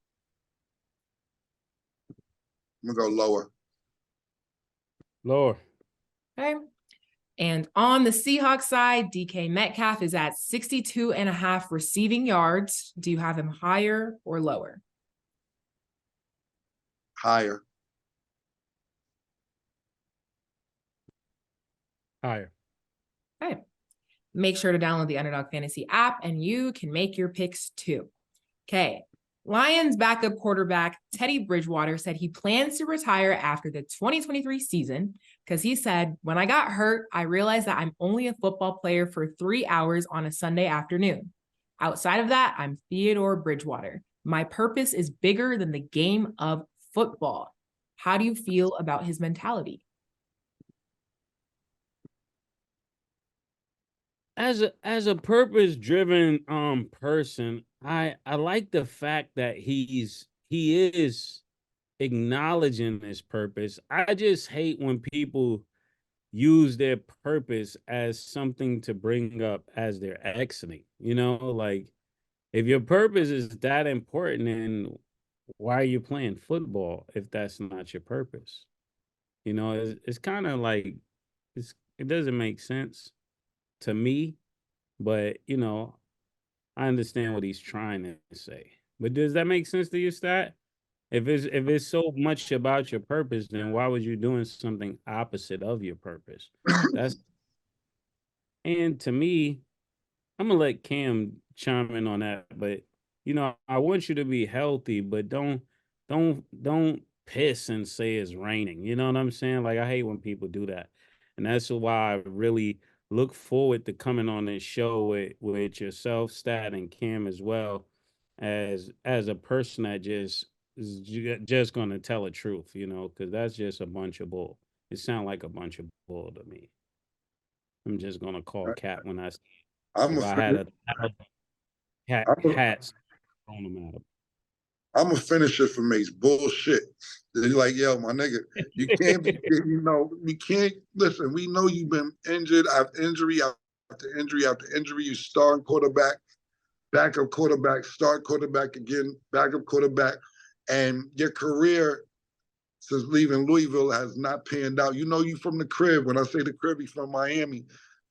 I'm going to go lower. Lower. Okay. And on the Seahawks side, DK Metcalf is at 62.5 receiving yards. Do you have him higher or lower? Higher. Higher. Okay. Make sure to download the Underdog Fantasy app and you can make your picks too. Okay. Lions backup quarterback Teddy Bridgewater said he plans to retire after the 2023 season because he said, when I got hurt, I realized that I'm only a football player for 3 hours on a Sunday afternoon. Outside of that, I'm Theodore Bridgewater. My purpose is bigger than the game of football. How do you feel about his mentality? As a purpose-driven person, I like the fact that he is acknowledging his purpose. I just hate when people use their purpose as something to bring up as they're exiting. You know, like if your purpose is that important, then why are you playing football if that's not your purpose? You know, it's kind of like it doesn't make sense to me, but you know, I understand what he's trying to say. But does that make sense to you, Stat? If it's so much about your purpose, then why was you doing something opposite of your purpose? And to me, I'm gonna let Cam chime in on that. But you know, I want you to be healthy, but don't piss and say it's raining. You know what I'm saying? Like I hate when people do that, and that's why I really look forward to coming on this show with yourself, Stat, and Cam as well, as a person that just is just gonna tell the truth, because that's just a bunch of bull. It sounds like a bunch of bull to me. I'm just gonna call Cat when if I had a hats on them at him. I'm a finisher for Mase. Bullshit. They're like, yo, my nigga, you can't be, you can't, listen, we know you've been injured after injury after injury after injury. You start quarterback, backup quarterback, start quarterback again, backup quarterback. And your career since leaving Louisville has not panned out. You from the crib. When I say the crib, he's from Miami.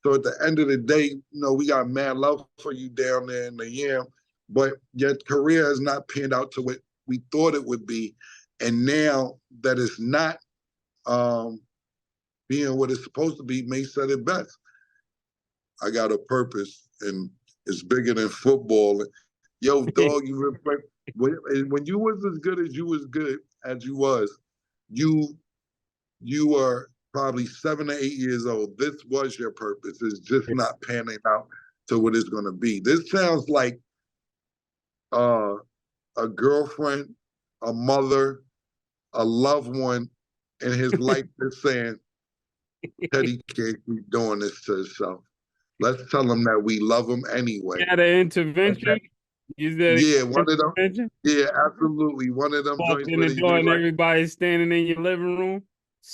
So at the end of the day, we got mad love for you down there in the Yam. But your career has not panned out to what we thought it would be. And now that it's not being what it's supposed to be, Mase said it best. I got a purpose, and it's bigger than football. Yo, dog, when you was as good as you was, you were probably 7 or 8 years old. This was your purpose. It's just not panning out to what it's going to be. This sounds like a girlfriend, a mother, a loved one in his life is saying, Teddy can't keep doing this to himself. Let's tell him that we love him anyway. You had an intervention? Yeah, one of them. Yeah, absolutely. One of them walked in the door and everybody's standing in your living room.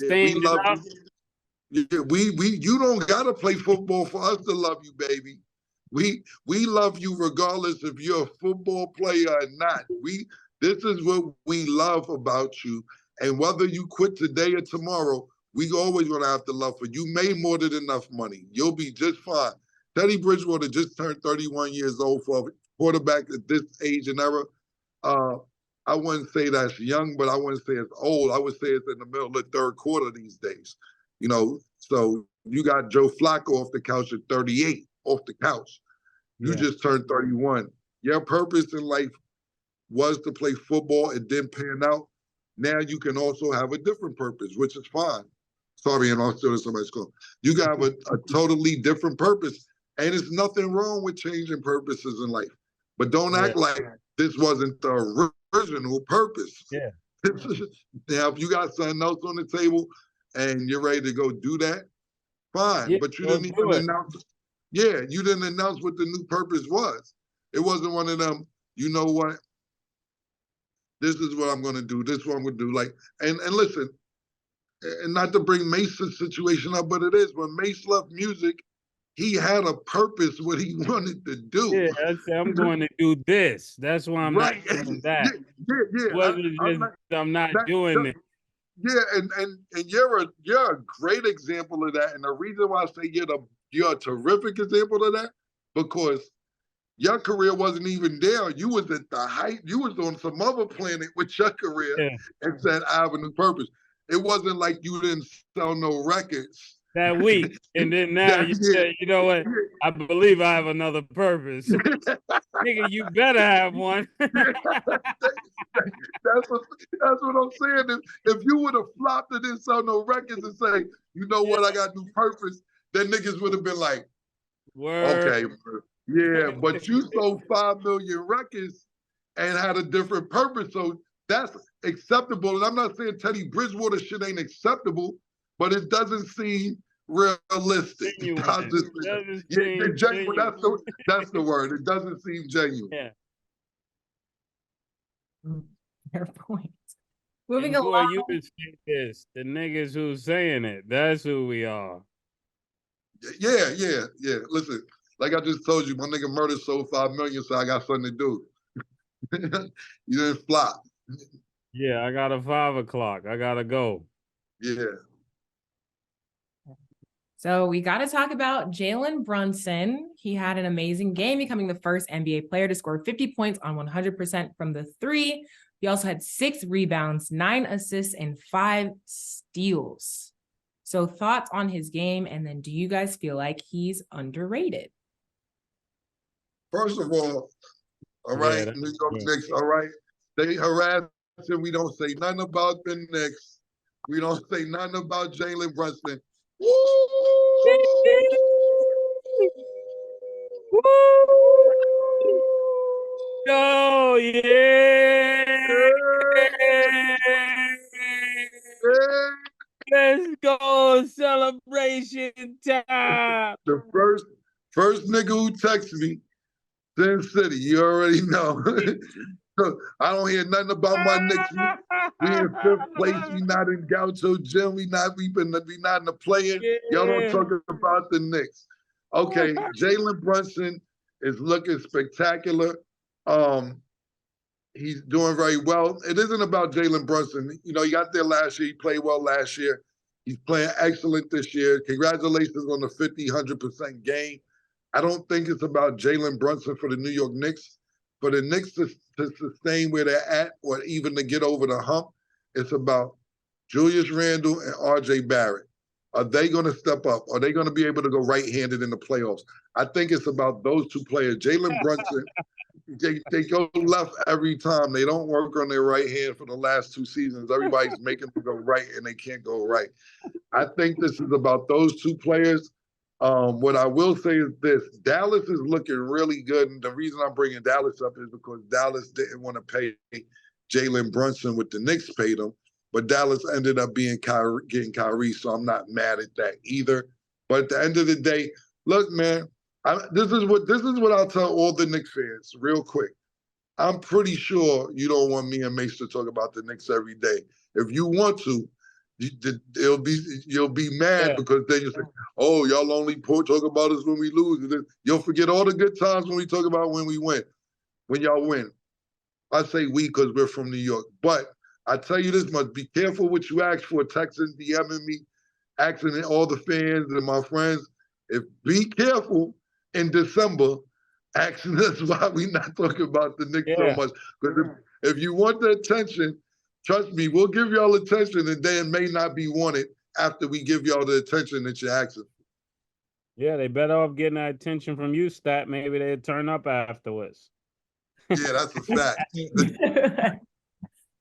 We love you. Yeah, you don't gotta play football for us to love you, baby. We love you regardless if you're a football player or not. This is what we love about you. And whether you quit today or tomorrow, we always gonna have to love for you. You made more than enough money. You'll be just fine. Teddy Bridgewater just turned 31 years old for a quarterback at this age and era. I wouldn't say that's young, but I wouldn't say it's old. I would say it's in the middle of the third quarter these days. So you got Joe Flacco off the couch at 38, off the couch. You just turned 31. Your purpose in life was to play football. It didn't pan out. Now you can also have a different purpose, which is fine. Sorry, and I'm still in somebody's call. You got a totally different purpose. And there's nothing wrong with changing purposes in life. But don't act like this wasn't the original purpose. Yeah. Now, if you got something else on the table and you're ready to go do that, fine. But you didn't even announce. Yeah, you didn't announce what the new purpose was. It wasn't one of them, you know what? This is what I'm going to do. This is what I'm going to do. Like, and listen, and not to bring Mase's situation up, but it is. When Mase left music, he had a purpose, what he wanted to do. Yeah, I'm going to do this. That's why I'm not doing that. Yeah. I'm not doing it. Yeah, and you're a great example of that. And the reason why I say you're a terrific example of that, because your career wasn't even there. You was at the height. You was on some other planet with your career and said, I have a new purpose. It wasn't like you didn't sell no records that week. And then now you say, you know what? I believe I have another purpose. Nigga, you better have one. That's what I'm saying. If you would have flopped and didn't sell no records and say, you know what, I got new purpose, then niggas would have been like, okay, yeah, but you sold 5 million records and had a different purpose. So that's acceptable. And I'm not saying Teddy Bridgewater shit ain't acceptable, but it doesn't seem realistic. Genuine. That's the word. It doesn't seem genuine. Yeah. Fair point. Moving along. You can say this. The niggas who's saying it, that's who we are. Yeah. Listen, like I just told you, my nigga Murder sold 5 million, so I got something to do. You didn't flop. Yeah, I got a 5 o'clock. I gotta go. Yeah. So we got to talk about Jalen Brunson. He had an amazing game, becoming the first NBA player to score 50 points on 100% from the three. He also had 6 rebounds, 9 assists, and 5 steals. So thoughts on his game, and then do you guys feel like he's underrated? First of all right, New York Knicks, all right, they harass him. We don't say nothing about the Knicks. We don't say nothing about Jalen Brunson. Woo! Woo! Oh, yeah. Yeah. Let's go. Celebration time. The first nigga who texted me, Sin City, you already know. I don't hear nothing about my Knicks. We in fifth place. We not in Gaucho Gym. We not in the play-in. Y'all don't talk about the Knicks. Okay, Jalen Brunson is looking spectacular. He's doing very well. It isn't about Jalen Brunson. You know, he got there last year. He played well last year. He's playing excellent this year. Congratulations on the 50, 100% game. I don't think it's about Jalen Brunson for the New York Knicks. For the Knicks to sustain where they're at or even to get over the hump, it's about Julius Randle and RJ Barrett. Are they going to step up? Are they going to be able to go right-handed in the playoffs? I think it's about those two players. Jalen Brunson, they go left every time. They don't work on their right hand for the last 2 seasons. Everybody's making them go right, and they can't go right. I think this is about those two players. What I will say is this. Dallas is looking really good, and the reason I'm bringing Dallas up is because Dallas didn't want to pay Jalen Brunson what the Knicks paid him, but Dallas ended up getting Kyrie, so I'm not mad at that either. But at the end of the day, look, man, this is what I'll tell all the Knicks fans real quick. I'm pretty sure you don't want me and Mase to talk about the Knicks every day. If you want to, you'll be mad because then you say, "Oh, y'all only talk about us when we lose." And then you'll forget all the good times when we talk about when we win, when y'all win. I say we because we're from New York, but I tell you this much: be careful what you ask for. Texans DMing me, asking all the fans and my friends. Be careful in December, asking us why we not talking about the Knicks so much. Because if you want the attention, trust me, we'll give y'all attention, and then it may not be wanted after we give y'all the attention that you're asking. Yeah, they better off getting that attention from you, Stat. Maybe they'll turn up afterwards. Yeah, that's a fact. That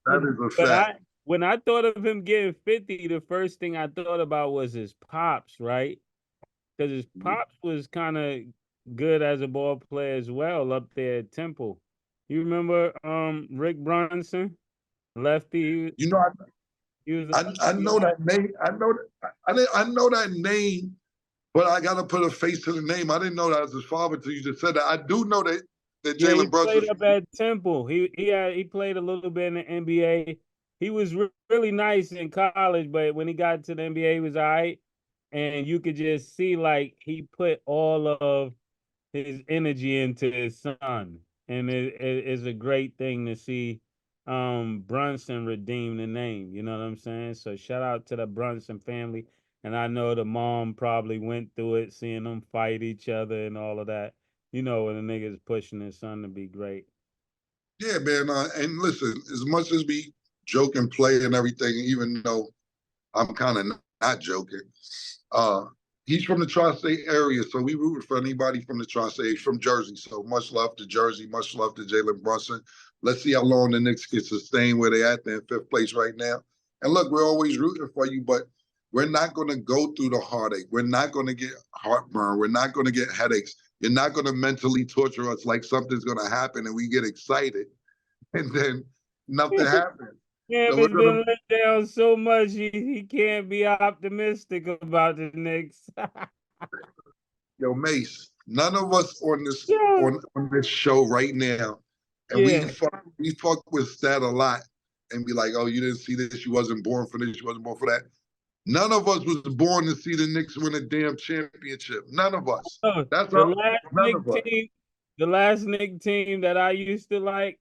is a fact. When I thought of him getting 50, the first thing I thought about was his pops, right? Because his pops was kind of good as a ball player as well up there at Temple. You remember Rick Brunson, lefty? You know, I know that name. I know that name, but I got to put a face to the name. I didn't know that was his father until you just said that. I do know that Jalen Brunson played up at Temple. He played a little bit in the NBA. He was really nice in college, but when he got to the NBA, he was all right. And you could just see like he put all of his energy into his son. And it's a great thing to see Brunson redeem the name. You know what I'm saying? So shout out to the Brunson family. And I know the mom probably went through it, seeing them fight each other and all of that. You know, when the nigga's pushing his son to be great. Yeah, man. And listen, as much as we joke and play and everything, even though I'm kind of not joking, he's from the tri-state area, so we root for anybody from the tri-state. He's from Jersey, so much love to Jersey, much love to Jalen Brunson. Let's see how long the Knicks can sustain where they're at. They're in 5th place right now. And look, we're always rooting for you, but we're not going to go through the heartache. We're not going to get heartburn. We're not going to get headaches. You're not going to mentally torture us like something's going to happen and we get excited and then nothing happens. Yeah, so been let down so much he can't be optimistic about the Knicks. Yo, Mase, none of us on this on this show right now, and we fuck with Stat a lot and be like, oh, you didn't see this, you wasn't born for this, you wasn't born for that. None of us was born to see the Knicks win a damn championship. None of us. That's the last Knicks team that I used to like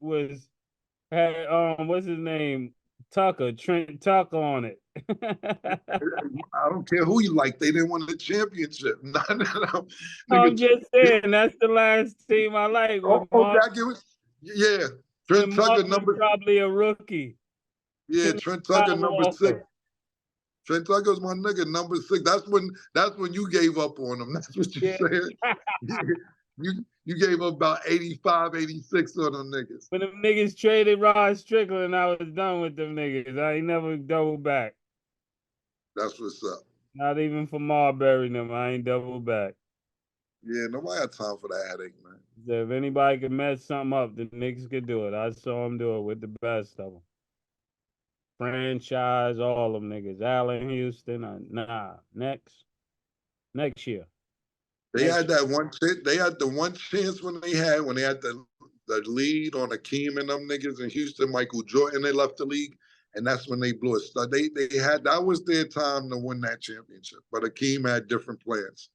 had what's his name? Trent Tucker on it. I don't care who you like. They didn't win the championship. No. I'm just saying that's the last team I like. Trent Tucker number probably a rookie. Yeah, Trent Tucker number 6. Trent Tucker's my nigga, number 6. That's when you gave up on him. That's what you said. You gave up about 85, 86 on them niggas. When them niggas traded Rod Strickland, I was done with them niggas. I ain't never doubled back. That's what's up. Not even for Marbury them. I ain't doubled back. Yeah, nobody got time for that headache, man. So if anybody can mess something up, the Knicks could do it. I saw them do it with the best of them. Franchise, all them niggas. Allen Houston, next year. They had that one chance. They had the one chance when they had the lead on Kareem and them niggas in Houston, Michael Jordan. They left the league, and that's when they blew it. So they had that was their time to win that championship. But Kareem had different plans.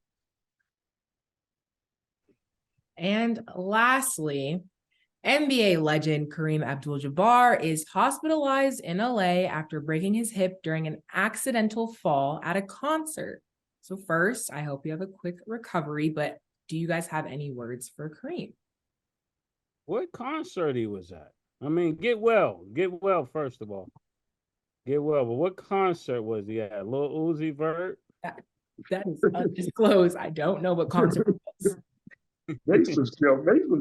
And lastly, NBA legend Kareem Abdul-Jabbar is hospitalized in LA after breaking his hip during an accidental fall at a concert. So first, I hope you have a quick recovery, but do you guys have any words for Kareem? What concert he was at? I mean, get well first of all. Get well, but what concert was he at? Lil Uzi Vert? That is undisclosed. I don't know what concert it was. Mase was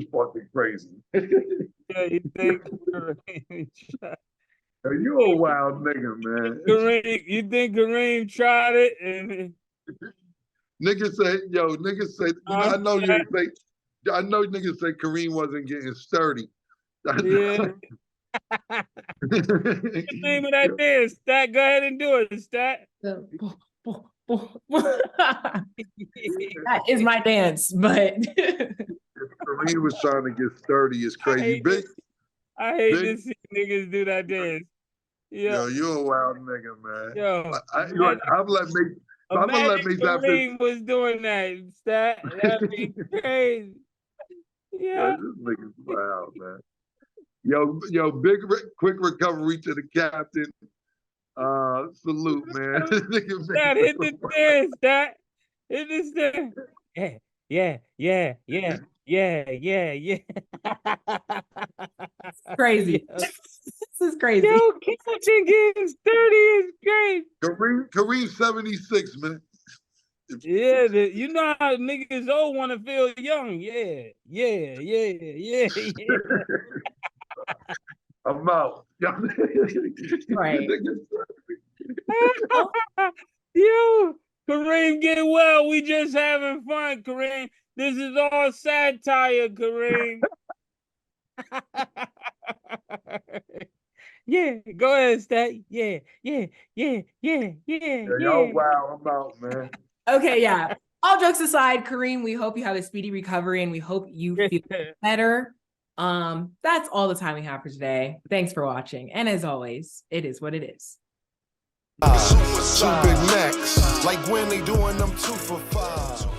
fucking crazy. Yeah, you think You a wild nigga, man. You think Kareem tried it? And Niggas said, I know niggas say Kareem wasn't getting sturdy. Yeah. What's the name of that dance? Stat, go ahead and do it, Stat. That is my dance, but Kareem was trying to get sturdy. It's crazy. I hate to see niggas do that dance. Yo, you a wild nigga, man. Yo, I'm gonna let Mase have Kareem was doing that, Stat. That'd be crazy. Yeah. This nigga's wild, man. Yo, quick recovery to the captain. Salute, man. Stat, hit the dance, Stat. Hit this dance. Yeah. crazy. This is crazy. Yo, catching getting 30 is great. Kareem 76, man. Yeah, you know how niggas old want to feel young. Yeah. I'm out. Right. Yo, Kareem, get well. We just having fun, Kareem. This is all satire, Kareem. Yeah, go ahead, Stat. Yeah. Yo, wow, I'm out, man. Okay, yeah. All jokes aside, Kareem, we hope you have a speedy recovery and we hope you feel better. That's all the time we have for today. Thanks for watching. And as always, it is what it is. Two big necks, like when they doing them 2 for $5.